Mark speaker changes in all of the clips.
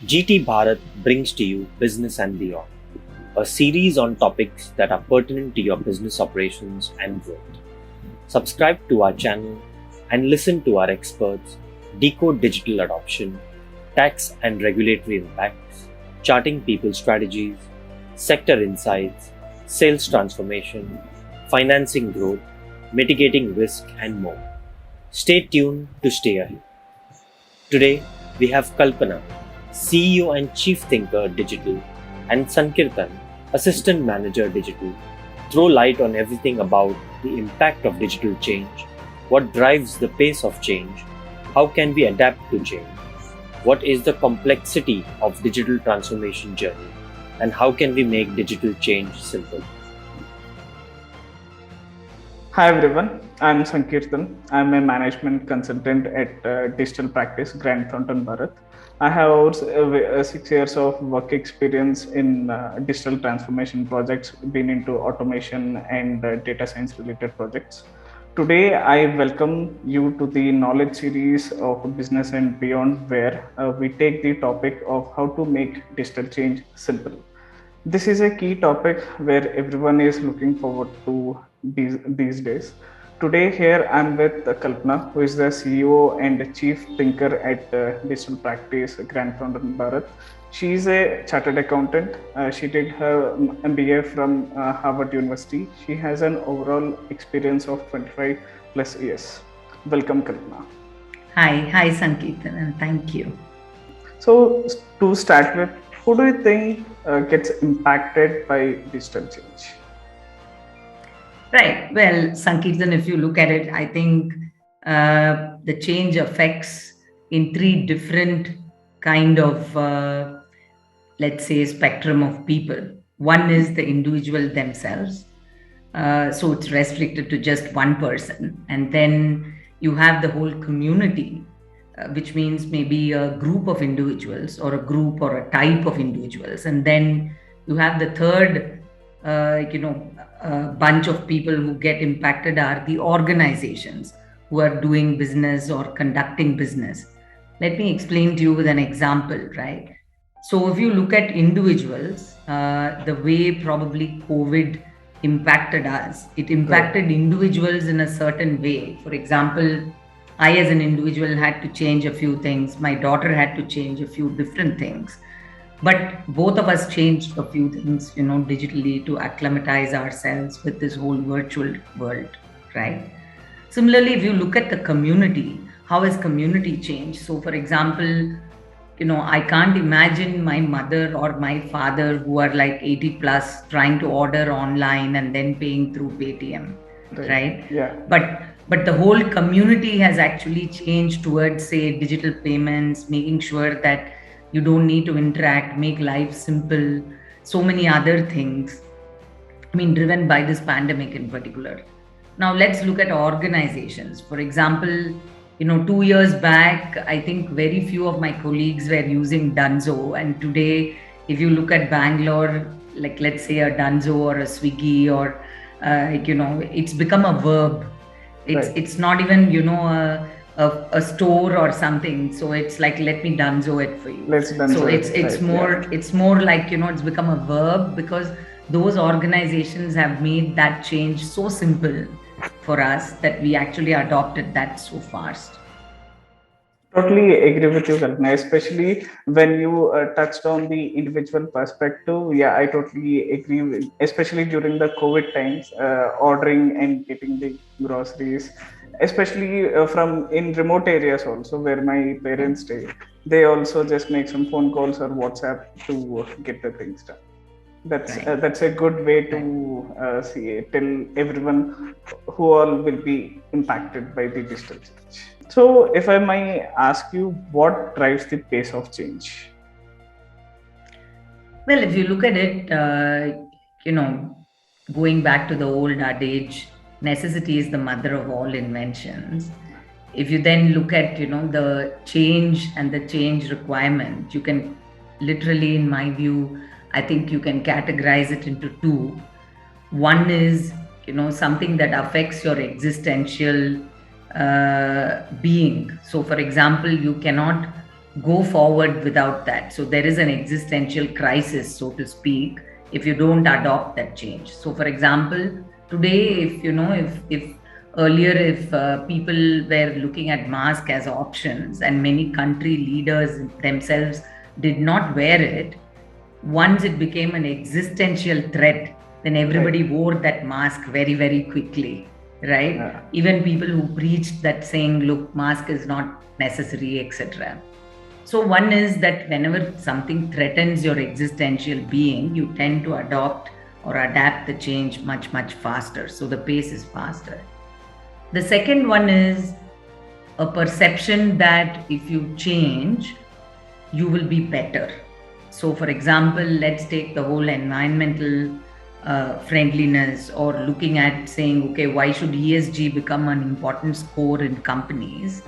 Speaker 1: GT Bharat brings to you Business and Beyond, a series on topics that are pertinent to your business operations and growth. Subscribe to our channel and listen to our experts decode digital adoption, tax and regulatory impacts, charting people's strategies, sector insights, sales transformation, financing growth, mitigating risk, and more. Stay tuned to stay ahead. Today, we have Kalpana, CEO and Chief Thinker Digital, and Sankirtan, Assistant Manager Digital, throw light on everything about the impact of digital change, what drives the pace of change, how can we adapt to change, what is the complexity of digital transformation journey, and how can we make digital change simple.
Speaker 2: Hi everyone, I'm Sankirtan. I'm a management consultant at Digital Practice Grant Thornton Bharat. I have over 6 years of work experience in digital transformation projects, been into automation and data science related projects. Today, I welcome you to the knowledge series of Business and Beyond, where we take the topic of how to make digital change simple. This is a key topic where everyone is looking forward to these days. Today, here I'm with Kalpana, who is the CEO and Chief Thinker at Digital Practice Grant Thornton Bharat. She is a chartered accountant. She did her MBA from Harvard University. She has an overall experience of 25 plus years. Welcome, Kalpana.
Speaker 3: Hi Sankirtan, and thank you.
Speaker 2: So, to start with, who do you think gets impacted by digital change?
Speaker 3: Right. Well, Sankirtan, if you look at it, I think the change affects in three different kind of, let's say, spectrum of people. One is the individual themselves. So it's restricted to just one person. And then you have the whole community, which means maybe a group of individuals or a group or a type of individuals. And then you have the third, bunch of people who get impacted are the organizations who are doing business or conducting business. Let me explain to you with an example, right? So if you look at individuals, the way probably COVID impacted us, it impacted individuals in a certain way. For example, I as an individual had to change a few things. My daughter had to change a few different things. But both of us changed a few things, digitally to acclimatize ourselves with this whole virtual world, right? Similarly, if you look at the community, how has community changed? So, for example, I can't imagine my mother or my father who are like 80 plus trying to order online and then paying through Paytm, right?
Speaker 2: Yeah.
Speaker 3: But the whole community has actually changed towards, say, digital payments, making sure that you don't need to interact, make life simple, so many other things. I mean, driven by this pandemic in particular. Now, let's look at organizations. For example, 2 years back, I think very few of my colleagues were using Dunzo. And today, if you look at Bangalore, like let's say a Dunzo or a Swiggy or, it's become a verb. It's not even, a store or something. So it's like, let me Dunzo it for you. So it's more like, it's become a verb because those organizations have made that change so simple for us that we actually adopted that so fast.
Speaker 2: Totally agree with you, Kalpana, especially when you touched on the individual perspective. Yeah, I totally agree with, especially during the COVID times, ordering and getting the groceries, especially from in remote areas also where my parents stay. They also just make some phone calls or WhatsApp to get the things done. That's a good way to tell everyone who all will be impacted by the digital change. So, if I may ask you, what drives the pace of change?
Speaker 3: Well, if you look at it, going back to the old adage, necessity is the mother of all inventions. If you then look at, the change and the change requirement, you can literally, in my view, I think you can categorize it into two. One is, something that affects your existential being. So, for example, you cannot go forward without that. So there is an existential crisis, so to speak, if you don't adopt that change. So for example, today, if earlier, if people were looking at mask as options and many country leaders themselves did not wear it, once it became an existential threat, then everybody wore that mask very, very quickly, right?
Speaker 2: Yeah.
Speaker 3: Even people who preached that saying, look, mask is not necessary, etc. So one is that whenever something threatens your existential being, you tend to adopt or adapt the change much, much faster. So the pace is faster. The second one is a perception that if you change, you will be better. So for example, let's take the whole environmental friendliness, or looking at saying, okay, why should ESG become an important score in companies?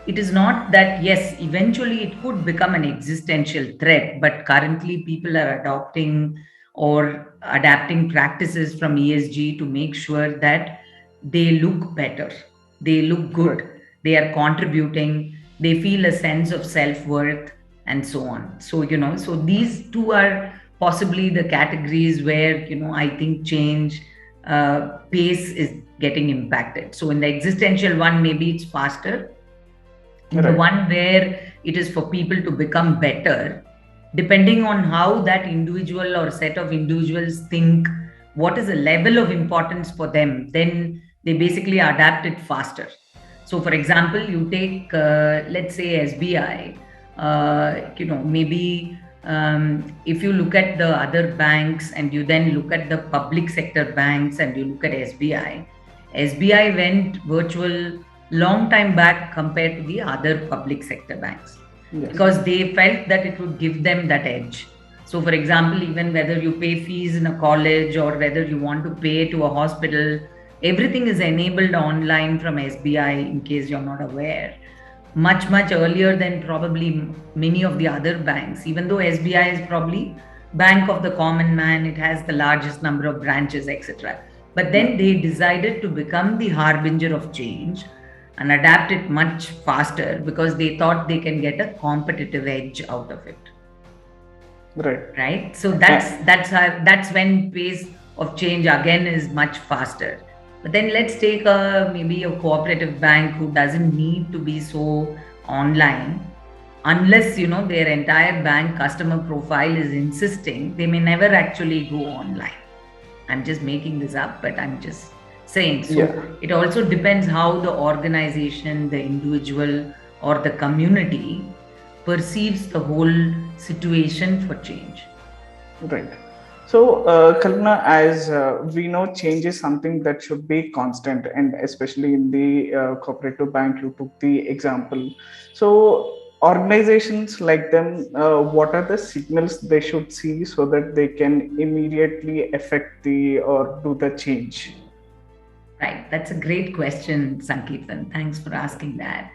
Speaker 3: It is not that, yes, eventually it could become an existential threat, but currently people are adopting or adapting practices from ESG to make sure that they look better, they look good,
Speaker 2: Right.
Speaker 3: they are contributing, they feel a sense of self-worth, and so on. So, so these two are possibly the categories where, I think change pace is getting impacted. So in the existential one, maybe it's faster. In the one where it is for people to become better, depending on how that individual or set of individuals think, what is the level of importance for them, then they basically adapt it faster. So for example, you take, let's say SBI, maybe if you look at the other banks and you then look at the public sector banks and you look at SBI went virtual long time back compared to the other public sector banks. Yes. Because they felt that it would give them that edge. So for example, even whether you pay fees in a college or whether you want to pay to a hospital, everything is enabled online from SBI, in case you're not aware. Much, much earlier than probably many of the other banks, even though SBI is probably bank of the common man, it has the largest number of branches, etc. But then they decided to become the harbinger of change and adapt it much faster because they thought they can get a competitive edge out of it. Right. So that's when pace of change again is much faster. But then let's take maybe a cooperative bank who doesn't need to be so online. Unless, their entire bank customer profile is insisting, they may never actually go online. I'm just making this up, but I'm just saying. So it also depends how the organization, the individual, or the community perceives the whole situation for change.
Speaker 2: Right. So, Kalpana, as we know, change is something that should be constant, and especially in the cooperative bank, you took the example. So, organizations like them, what are the signals they should see so that they can immediately affect or do the change?
Speaker 3: Right. That's a great question, Sankirtan. Thanks for asking that.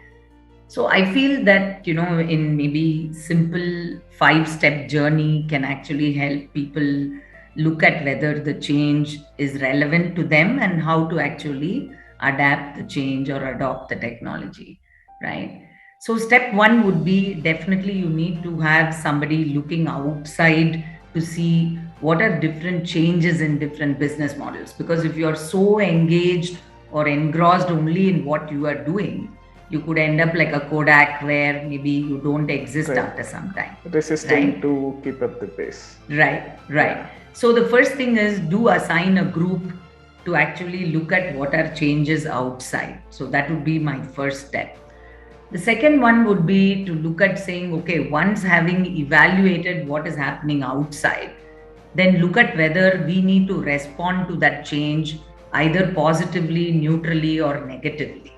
Speaker 3: So I feel that, in maybe simple 5-step journey can actually help people look at whether the change is relevant to them and how to actually adapt the change or adopt the technology, right? So step 1 would be, definitely you need to have somebody looking outside to see what are different changes in different business models. Because if you're so engaged or engrossed only in what you are doing, you could end up like a Kodak where maybe you don't exist after some time.
Speaker 2: Resisting to keep up the pace.
Speaker 3: Right. Yeah. So the first thing is, do assign a group to actually look at what are changes outside. So that would be my first step. The second one would be to look at saying, okay, once having evaluated what is happening outside, then look at whether we need to respond to that change either positively, neutrally, or negatively,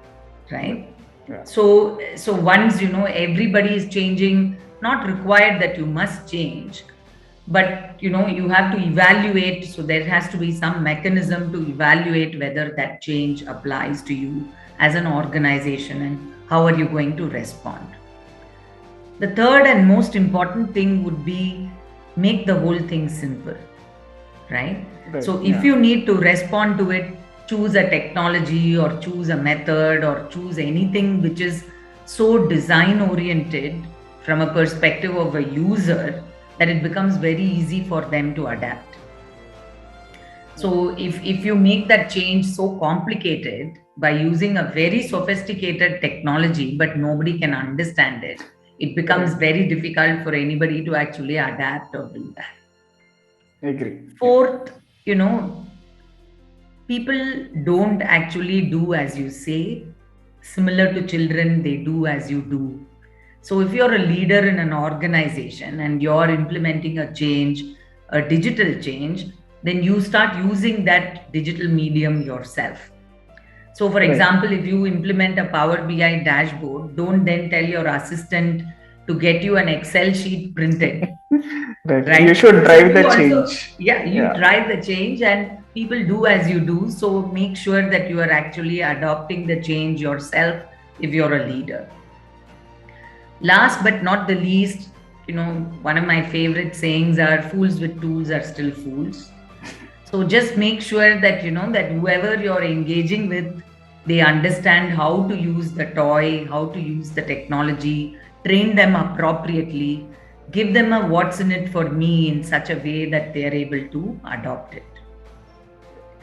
Speaker 3: right? Yeah. So once, everybody is changing, not required that you must change, but, you have to evaluate. So there has to be some mechanism to evaluate whether that change applies to you as an organization and how are you going to respond. The third and most important thing would be make the whole thing simple, right? So if you need to respond to it, choose a technology or choose a method or choose anything which is so design oriented from a perspective of a user that it becomes very easy for them to adapt. So if you make that change so complicated by using a very sophisticated technology, but nobody can understand it, it becomes very difficult for anybody to actually adapt or do that.
Speaker 2: Agree.
Speaker 3: Fourth, people don't actually do as you say. Similar to children, they do as you do. So if you're a leader in an organization and you're implementing a change, a digital change, then you start using that digital medium yourself. So for example, if you implement a Power BI dashboard, don't then tell your assistant to get you an Excel sheet printed.
Speaker 2: Right. You should drive the change.
Speaker 3: You drive the change, and people do as you do. So make sure that you are actually adopting the change yourself if you're a leader. Last but not the least, one of my favorite sayings are fools with tools are still fools. So just make sure that, that whoever you're engaging with, they understand how to use the toy, how to use the technology, train them appropriately, give them a what's in it for me in such a way that they are able to adopt it.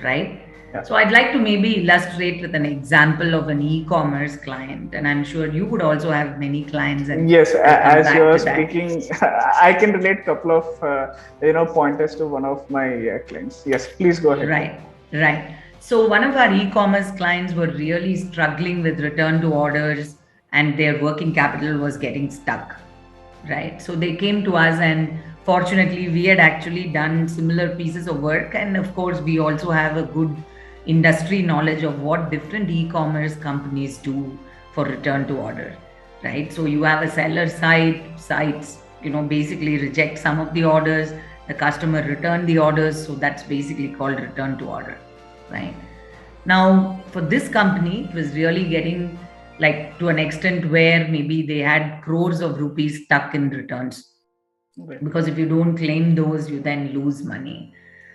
Speaker 3: Right? Yeah. So I'd like to maybe illustrate with an example of an e-commerce client, and I'm sure you would also have many clients. And
Speaker 2: yes, as you are speaking, I can relate a couple of pointers to one of my clients. Yes, please go ahead.
Speaker 3: Right. So one of our e-commerce clients were really struggling with return to orders, and their working capital was getting stuck. Right. So they came to us, and fortunately, we had actually done similar pieces of work. And of course, we also have a good industry knowledge of what different e-commerce companies do for return to order. Right. So you have a seller sites, basically reject some of the orders, the customer return the orders. So that's basically called return to order. Right. Now, for this company, it was really getting to an extent where maybe they had crores of rupees stuck in returns. Okay. Because if you don't claim those, you then lose money.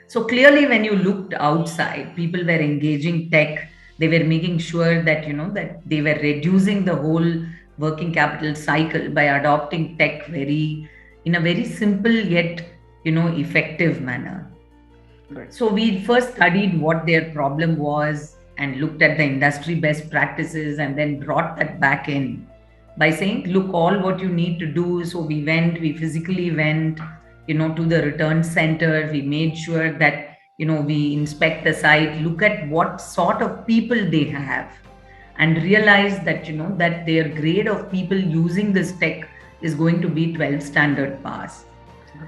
Speaker 3: So clearly, when you looked outside, people were engaging tech. They were making sure that, that they were reducing the whole working capital cycle by adopting tech in a very simple yet, effective manner. Right. So we first studied what their problem was and looked at the industry best practices, and then brought that back in by saying, look, all what you need to do. So we physically went, to the return center. We made sure that, we inspect the site, look at what sort of people they have, and realize that, that their grade of people using this tech is going to be 12 standard pass.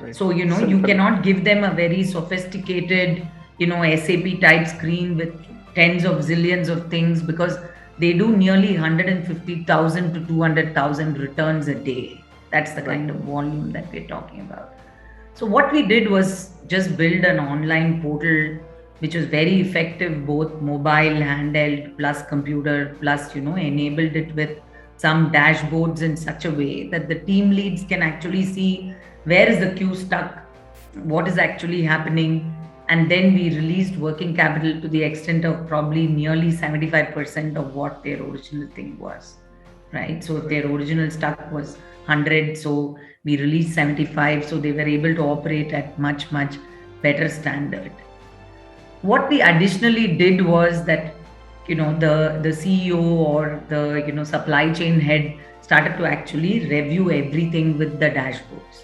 Speaker 3: Right. So, you cannot give them a very sophisticated, SAP type screen with tens of zillions of things, because they do nearly 150,000 to 200,000 returns a day. That's the kind of volume that we're talking about. So what we did was just build an online portal, which was very effective, both mobile, handheld, plus computer, plus, enabled it with some dashboards in such a way that the team leads can actually see where is the queue stuck, what is actually happening. And then we released working capital to the extent of probably nearly 75% of what their original thing was, right? So if their original stock was 100, so we released 75, so they were able to operate at much, much better standard. What we additionally did was that, the CEO or the, supply chain head started to actually review everything with the dashboards.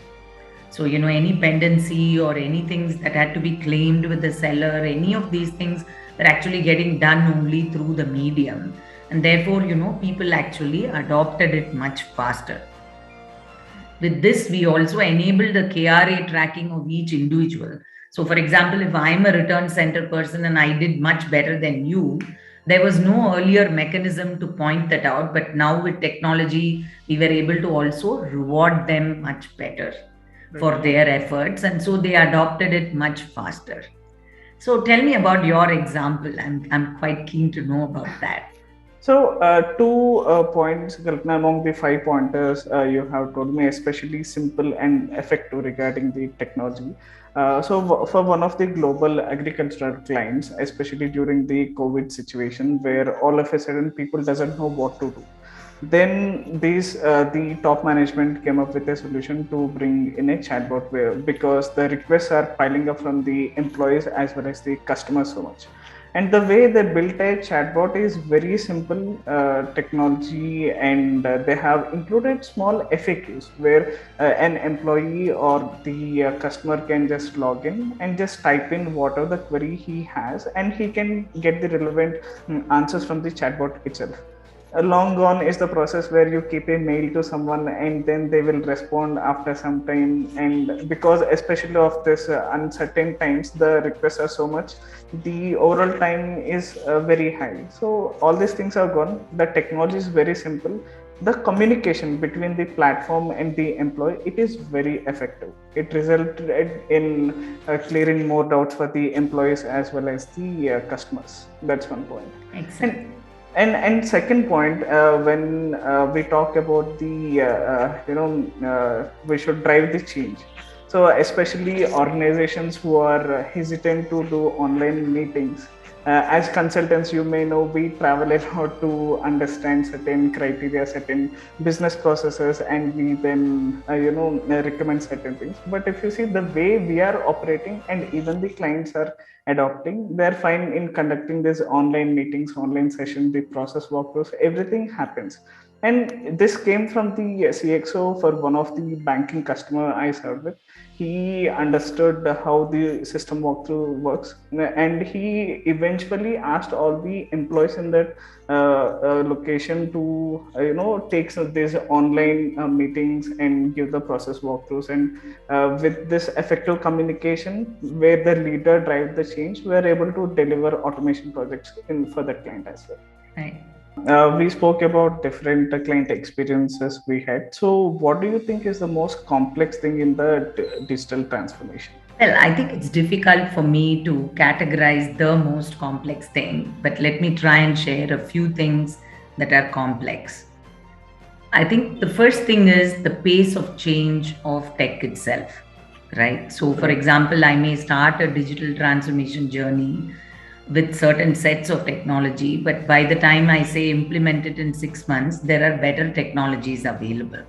Speaker 3: So, any pendency or any things that had to be claimed with the seller, any of these things were actually getting done only through the medium. And therefore, people actually adopted it much faster. With this, we also enabled the KRA tracking of each individual. So, for example, if I'm a return center person and I did much better than you, there was no earlier mechanism to point that out. But now with technology, we were able to also reward them much better for their efforts, and so they adopted it much faster. So tell me about your example. I'm quite keen to know about that.
Speaker 2: So 2 points, Kalpana, among the 5 pointers you have told me, especially simple and effective regarding the technology. So for one of the global agricultural clients, especially during the COVID situation, where all of a sudden people doesn't know what to do. Then the top management came up with a solution to bring in a chatbot where, because the requests are piling up from the employees as well as the customers so much. And the way they built a chatbot is very simple technology, and they have included small FAQs where an employee or the customer can just log in and just type in whatever the query he has, and he can get the relevant answers from the chatbot itself. Long gone is the process where you keep a mail to someone and then they will respond after some time. And because especially of this uncertain times, the requests are so much, the overall time is very high. So all these things are gone. The technology is very simple. The communication between the platform and the employee, it is very effective. It resulted in clearing more doubts for the employees as well as the customers. That's one point.
Speaker 3: Excellent.
Speaker 2: And second point, when we talk about the we should drive the change. So especially organizations who are hesitant to do online meetings, as consultants, you may know we travel a lot to understand certain criteria, certain business processes, and we then recommend certain things. But if you see the way we are operating, and even the clients are adopting, they're fine in conducting these online meetings, online sessions, the process walkthroughs, everything happens. And this came from the CXO for one of the banking customer I served with. He understood how the system walkthrough works, and he eventually asked all the employees in that location to take these online meetings and give the process walkthroughs. And with this effective communication where the leader drives the change, we are able to deliver automation projects for the client as well.
Speaker 3: Right.
Speaker 2: We spoke about different client experiences we had. So, what do you think is the most complex thing in the digital transformation?
Speaker 3: Well, I think it's difficult for me to categorize the most complex thing, but let me try and share a few things that are complex. I think the first thing is the pace of change of tech itself, right? So, for example, I may start a digital transformation journey with certain sets of technology, but by the time I say implement it in 6 months, there are better technologies available,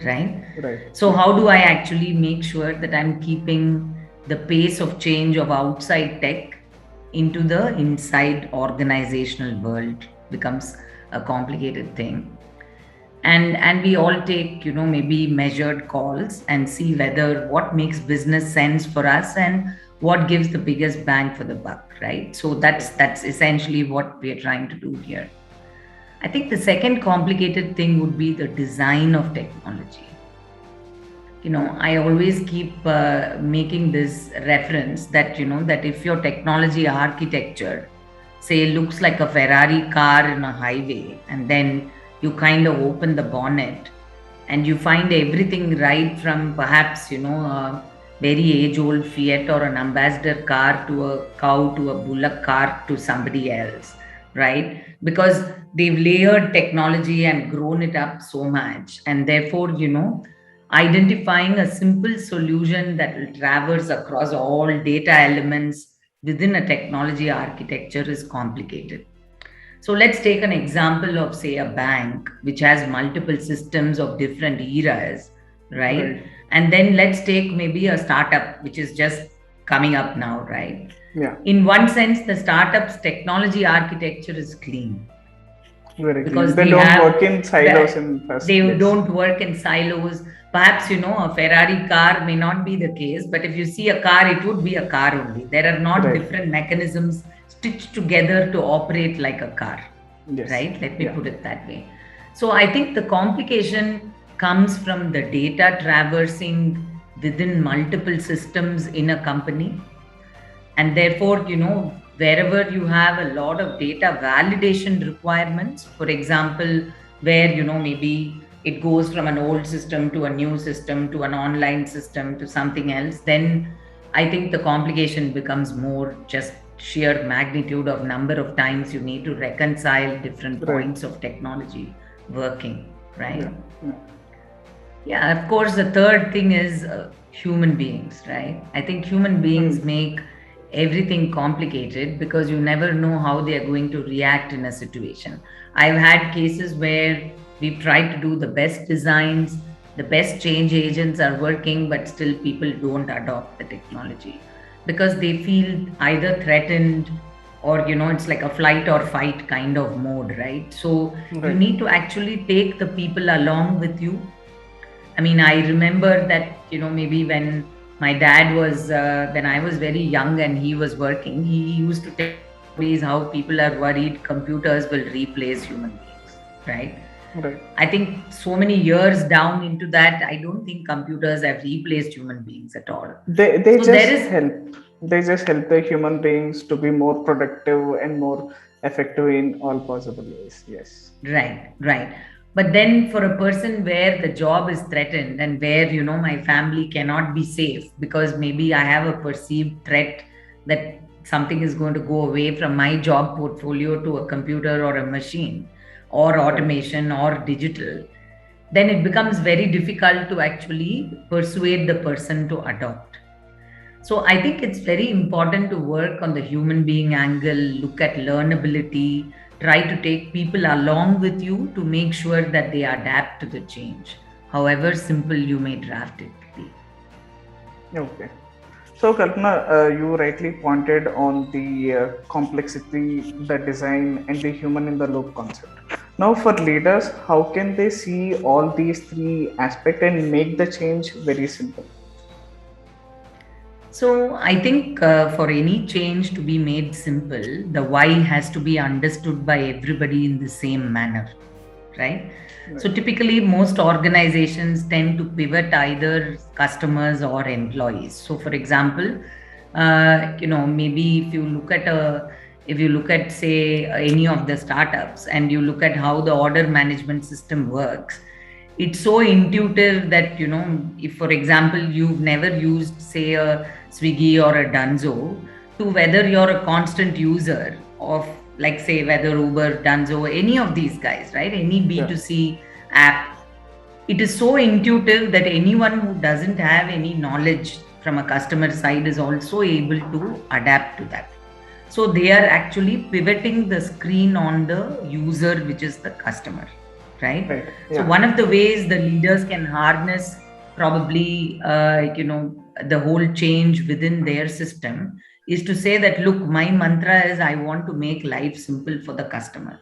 Speaker 3: right? So how do I actually make sure that I'm keeping the pace of change of outside tech into the inside organizational world? Becomes a complicated thing. And we all take maybe measured calls and see whether what makes business sense for us and what gives the biggest bang for the buck, right? So that's essentially what we are trying to do here. I think the second complicated thing would be the design of technology. I always keep making this reference that that if your technology architecture, say, looks like a Ferrari car in a highway, and then you kind of open the bonnet and you find everything right from perhaps a very age-old Fiat or an Ambassador car to a cow to a bullock cart to somebody else, right? Because they've layered technology and grown it up so much, and therefore identifying a simple solution that will traverse across all data elements within a technology architecture is complicated. So let's take an example of, say, a bank which has multiple systems of different eras, right? And then let's take maybe a startup which is just coming up now, right?
Speaker 2: Yeah.
Speaker 3: In one sense, the startup's technology architecture is clean.
Speaker 2: Because they don't work in silos in first
Speaker 3: They
Speaker 2: place.
Speaker 3: don't work in silos. Perhaps, a Ferrari car may not be the case, but if you see a car, it would be a car only. There are not different mechanisms stitched together to operate like a car, right? Let me put it that way. So I think the complication comes from the data traversing within multiple systems in a company. And therefore, wherever you have a lot of data validation requirements, for example, where, maybe it goes from an old system to a new system to an online system to something else, then I think the complication becomes more just sheer magnitude of number of times you need to reconcile different points of technology working, right? Yeah, of course, the third thing is human beings, right? I think human beings make everything complicated because you never know how they are going to react in a situation. I've had cases where We've tried to do the best designs, the best change agents are working, but still people don't adopt the technology because they feel either threatened or, it's like a flight or fight kind of mode, right? So you
Speaker 2: Right.
Speaker 3: need to actually take the people along with you. I mean, I remember that, maybe when my dad was, when I was very young and he was working, he used to tell stories how people are worried computers will replace human beings, right?
Speaker 2: Right.
Speaker 3: I think so many years down into that, I don't think computers have replaced human beings at all.
Speaker 2: They
Speaker 3: So there
Speaker 2: just
Speaker 3: is,
Speaker 2: help. They just help the human beings to be more productive and more effective in all possible ways. Yes.
Speaker 3: right. But then for a person where the job is threatened and where, my family cannot be safe because maybe I have a perceived threat that something is going to go away from my job portfolio to a computer or a machine or automation or digital, then it becomes very difficult to actually persuade the person to adopt. So I think it's very important to work on the human being angle, look at learnability, try to take people along with you to make sure that they adapt to the change, however simple you may draft it be.
Speaker 2: Okay. So, Kalpana, you rightly pointed on the complexity, the design, and the human in the loop concept. Now, for leaders, how can they see all these three aspects and make the change very simple?
Speaker 3: So I think for any change to be made simple, the why has to be understood by everybody in the same manner, right? So typically, most organizations tend to pivot either customers or employees. So, for example, maybe if you look at say any of the startups and you look at how the order management system works, it's so intuitive that if for example you've never used say a Swiggy or a Dunzo, to whether you're a constant user of, like say, whether Uber, Dunzo, any of these guys, right, any B2C app, it is so intuitive that anyone who doesn't have any knowledge from a customer side is also able to adapt to that. So they are actually pivoting the screen on the user, which is the customer, right? So one of the ways the leaders can harness probably the whole change within their system is to say that, look, my mantra is I want to make life simple for the customer.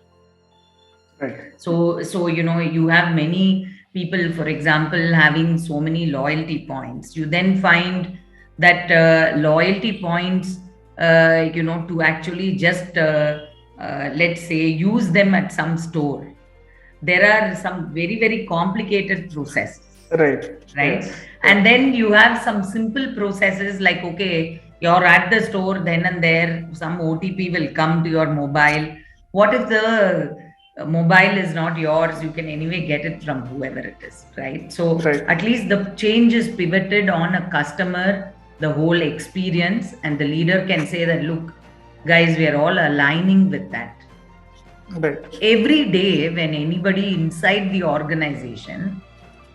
Speaker 2: Right.
Speaker 3: So you have many people, for example, having so many loyalty points. You then find that loyalty points, to actually just let's say use them at some store, there are some very, very complicated processes. Right. Yes. And then you have some simple processes like, okay, you're at the store, then and there, some OTP will come to your mobile. What if the mobile is not yours? You can anyway get it from whoever it is, right? So at least the change is pivoted on a customer, the whole experience, and the leader can say that, look, guys, we are all aligning with that. Right. Every day, when anybody inside the organization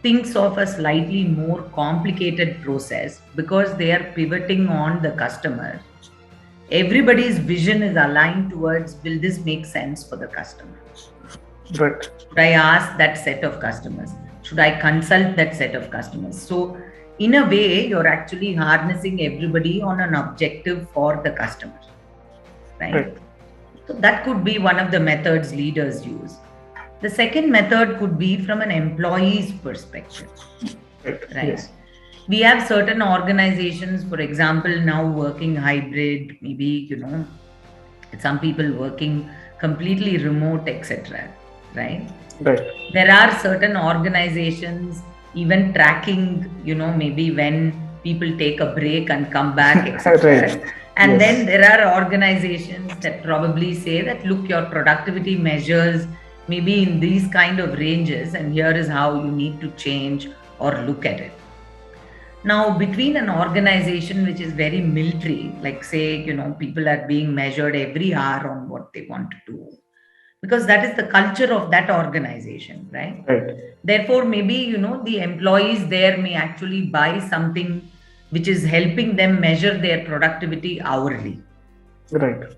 Speaker 3: thinks of a slightly more complicated process because they are pivoting on the customer, everybody's vision is aligned towards, will this make sense for the customer? Right. Should I ask that set of customers? Should I consult that set of customers? So in a way, you're actually harnessing everybody on an objective for the customer, right? So that could be one of the methods leaders use. The second method could be from an employee's perspective, right? Yes. We have certain organizations, for example, now working hybrid, maybe, some people working completely remote, etc., right? Right. There are certain organizations even tracking, maybe when people take a break and come back, etc. Right. And then there are organizations that probably say that, look, your productivity measures maybe in these kind of ranges, and here is how you need to change or look at it. Now, between an organization which is very military, like say, people are being measured every hour on what they want to do, because that is the culture of that organization, right? Right. Therefore, maybe, the employees there may actually buy something which is helping them measure their productivity hourly. Right.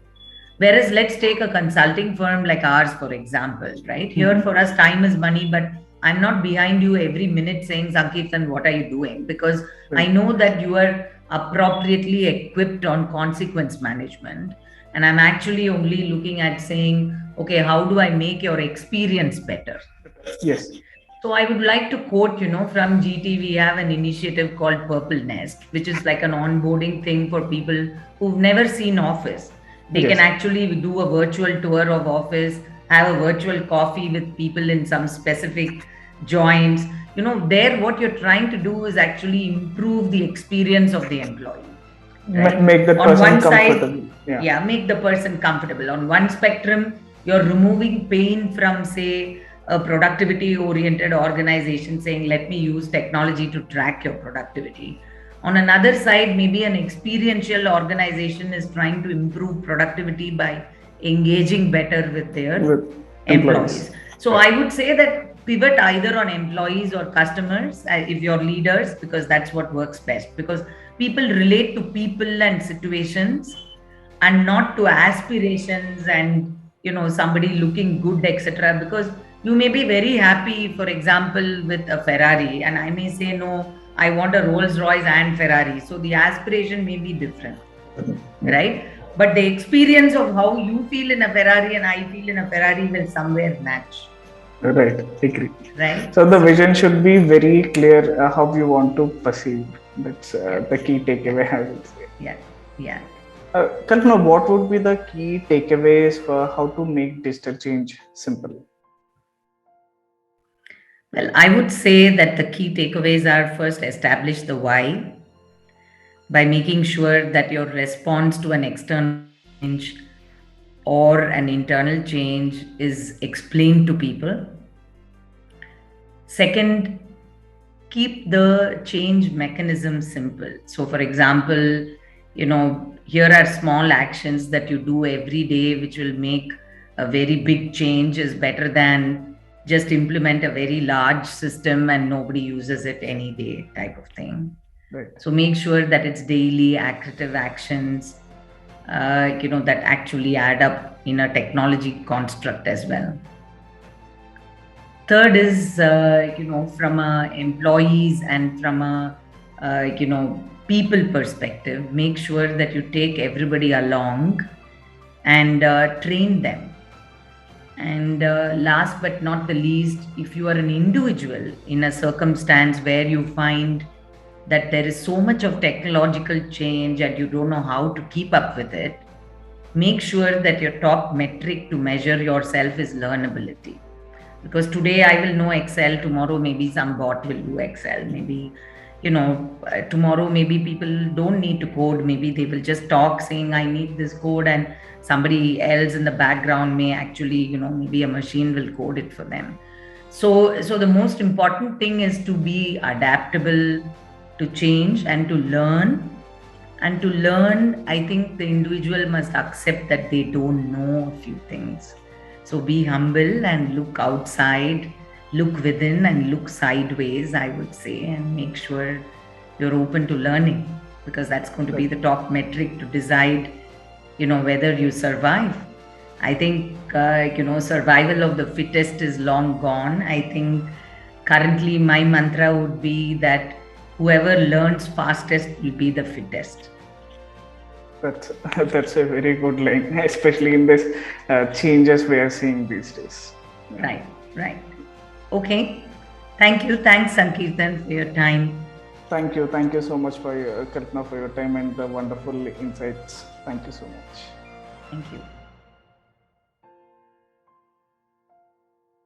Speaker 3: Whereas let's take a consulting firm like ours, for example, right? Here for us, time is money, but I'm not behind you every minute saying, Sankirtan, what are you doing? Because I know that you are appropriately equipped on consequence management. And I'm actually only looking at saying, okay, how do I make your experience better?
Speaker 2: Yes.
Speaker 3: So I would like to quote, from GT, we have an initiative called Purple Nest, which is like an onboarding thing for people who've never seen office. They can actually do a virtual tour of office, have a virtual coffee with people in some specific joints. There what you're trying to do is actually improve the experience of the employee. Right?
Speaker 2: Make the person
Speaker 3: on one
Speaker 2: comfortable.
Speaker 3: Side, make the person comfortable. On one spectrum, you're removing pain from, say, a productivity oriented organization saying, let me use technology to track your productivity. On another side, maybe an experiential organization is trying to improve productivity by engaging better with their employees. So I would say that pivot either on employees or customers if you're leaders, because that's what works best, because people relate to people and situations and not to aspirations and somebody looking good, etc. Because you may be very happy, for example, with a Ferrari, and I may say, no, I want a Rolls Royce and Ferrari. So the aspiration may be different, right? But the experience of how you feel in a Ferrari and I feel in a Ferrari will somewhere match.
Speaker 2: Right, agree.
Speaker 3: Right.
Speaker 2: So the vision should be very clear how you want to perceive. That's the key takeaway, I would say.
Speaker 3: Yeah.
Speaker 2: Kalpana, what would be the key takeaways for how to make digital change simple?
Speaker 3: Well, I would say that the key takeaways are: first, establish the why by making sure that your response to an external change or an internal change is explained to people. Second, keep the change mechanism simple. So, for example, here are small actions that you do every day which will make a very big change is better than just implement a very large system and nobody uses it any day type of thing.
Speaker 2: Right.
Speaker 3: So make sure that it's daily accretive actions, that actually add up in a technology construct as well. Third is, from a employees and from a, people perspective, make sure that you take everybody along and train them. And last but not the least, if you are an individual in a circumstance where you find that there is so much of technological change and you don't know how to keep up with it, make sure that your top metric to measure yourself is learnability. Because today I will know Excel, tomorrow maybe some bot will do Excel, maybe tomorrow maybe people don't need to code, maybe they will just talk saying I need this code, and somebody else in the background may actually, maybe a machine will code it for them. So the most important thing is to be adaptable to change and to learn. And to learn, I think the individual must accept that they don't know a few things. So be humble and look outside, look within and look sideways, I would say, and make sure you're open to learning, because that's going to be the top metric to decide, whether you survive. I think, survival of the fittest is long gone. I think currently my mantra would be that whoever learns fastest will be the fittest.
Speaker 2: That's a very good line, especially in this changes we are seeing these days.
Speaker 3: Right. Okay. Thank you. Thanks, Sankirtan, for your time.
Speaker 2: Thank you so much for Kalpana, for your time and the wonderful insights. Thank you so much.
Speaker 3: Thank you.